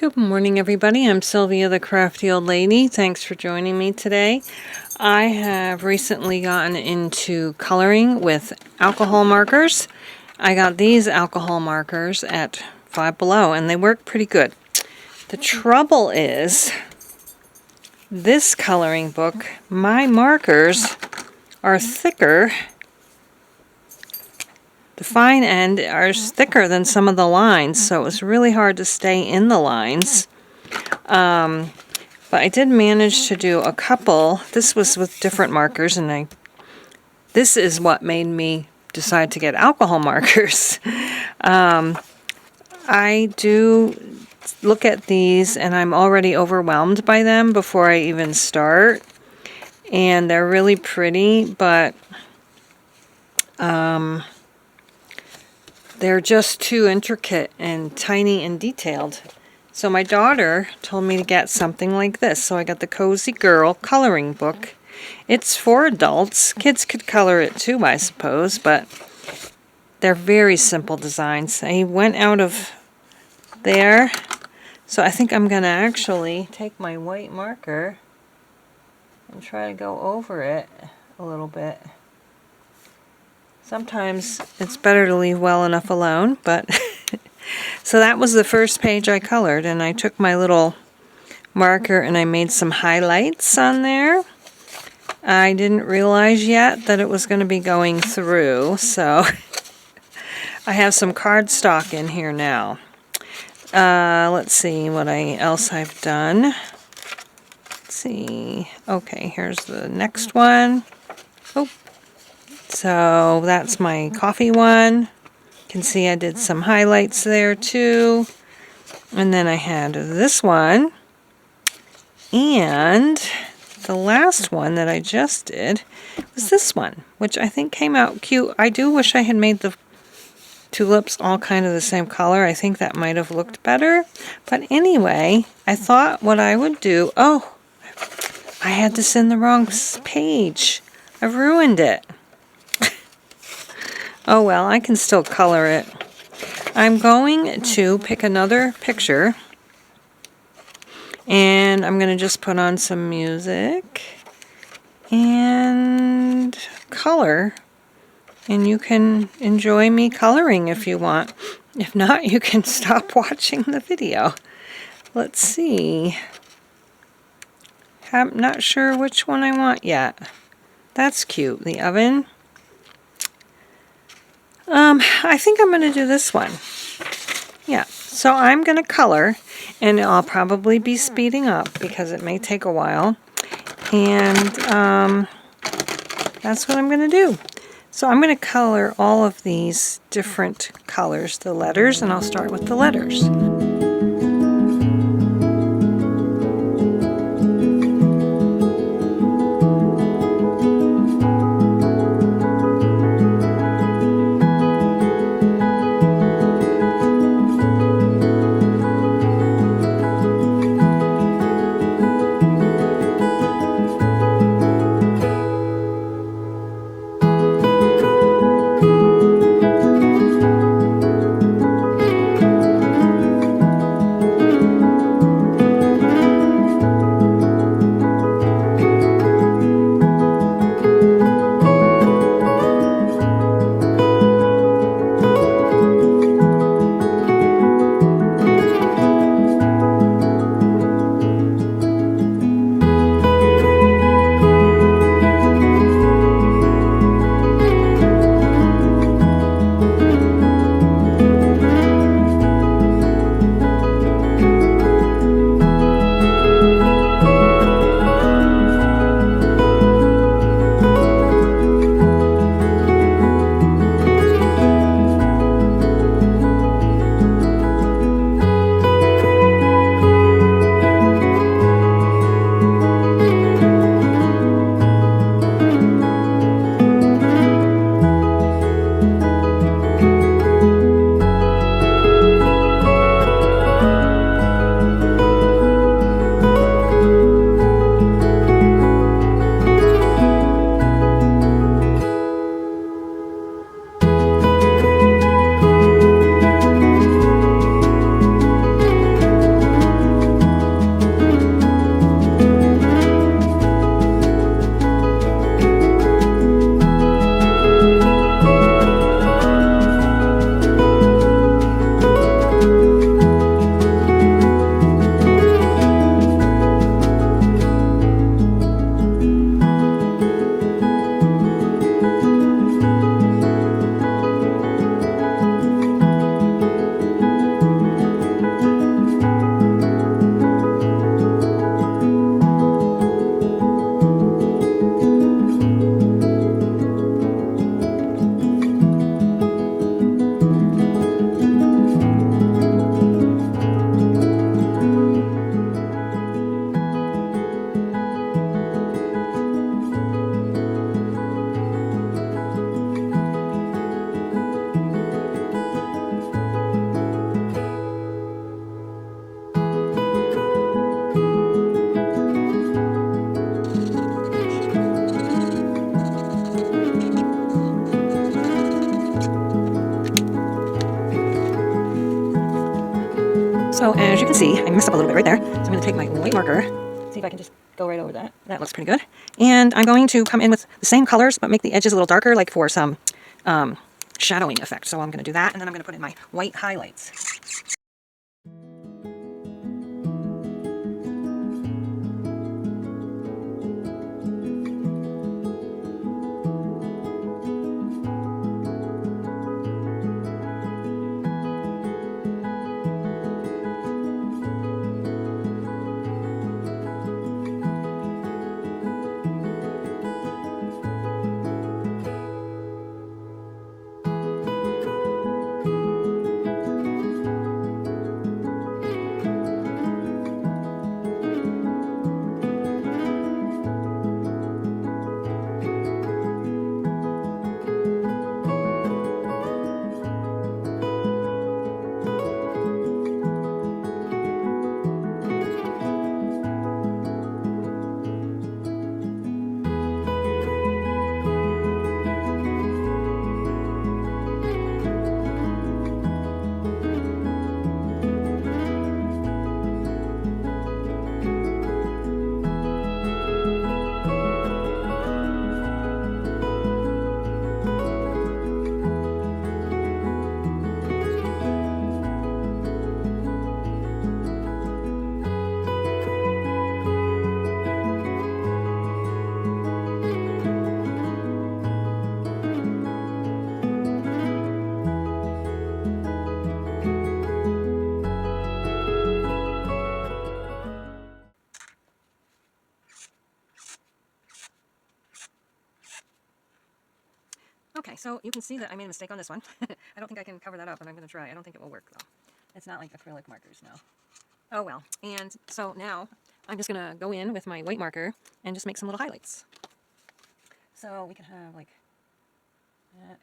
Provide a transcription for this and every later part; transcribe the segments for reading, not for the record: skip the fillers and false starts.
Good morning, everybody. I'm Sylvia, the Crafty Old Lady. Thanks for joining me today. I have recently gotten into coloring with alcohol markers. I got these alcohol markers at Five Below, and they work pretty good. The trouble is, this coloring book, my markers are thicker. The fine end are thicker than some of the lines, so it was really hard to stay in the lines. But I did manage to do a couple. This was with different markers, and this is what made me decide to get alcohol markers. I do look at these, and I'm already overwhelmed by them before I even start. And they're really pretty, but they're just too intricate and tiny and detailed. So my daughter told me to get something like this. So I got the Cozy Girl coloring book. It's for adults. Kids could color it too, I suppose, but they're very simple designs. I went out of there. So I think I'm going to actually take my white marker and try to go over it a little bit. Sometimes it's better to leave well enough alone, but so that was the first page I colored, and I took my little marker and I made some highlights on there. I didn't realize yet that it was going to be going through, so I have some cardstock in here now. Let's see what else I've done. Let's see. Okay, here's the next one. Oh. So that's my coffee one. You can see I did some highlights there too. And then I had this one. And the last one that I just did was this one, which I think came out cute. I do wish I had made the tulips all kind of the same color. I think that might have looked better. But anyway, I thought what I would do... Oh, I had this in the wrong page. I've ruined it. Oh well, I can still color it. I'm going to pick another picture, and I'm going to just put on some music and color, and you can enjoy me coloring if you want. If not, you can stop watching the video. Let's see. I'm not sure which one I want yet. That's cute. The oven. I think I'm going to do this one. Yeah, so I'm going to color, and I'll probably be speeding up because it may take a while. And that's what I'm going to do. So I'm going to color all of these different colors, the letters, and I'll start with the letters. So as you can see, I messed up a little bit right there. So I'm going to take my white marker, see if I can just go right over that. That looks pretty good. And I'm going to come in with the same colors, but make the edges a little darker, like for some shadowing effect. So I'm going to do that, and then I'm going to put in my white highlights. Okay, so you can see that I made a mistake on this one. I don't think I can cover that up, but I'm going to try. I don't think it will work, though. It's not like acrylic markers, no. Oh, well. And so now I'm just going to go in with my white marker and just make some little highlights. So we can have, like, that.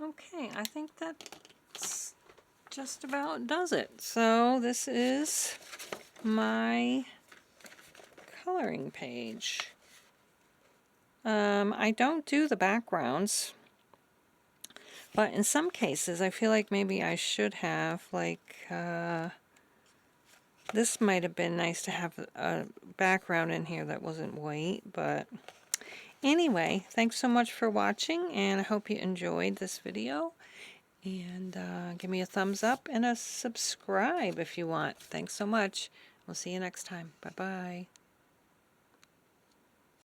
Okay, I think that's just about does it. So this is my coloring page. I don't do the backgrounds, but in some cases I feel like maybe I should have, like, this might have been nice to have a background in here that wasn't white, but anyway, thanks so much for watching, and I hope you enjoyed this video. And give me a thumbs up and a subscribe if you want. Thanks so much. We'll see you next time. Bye-bye.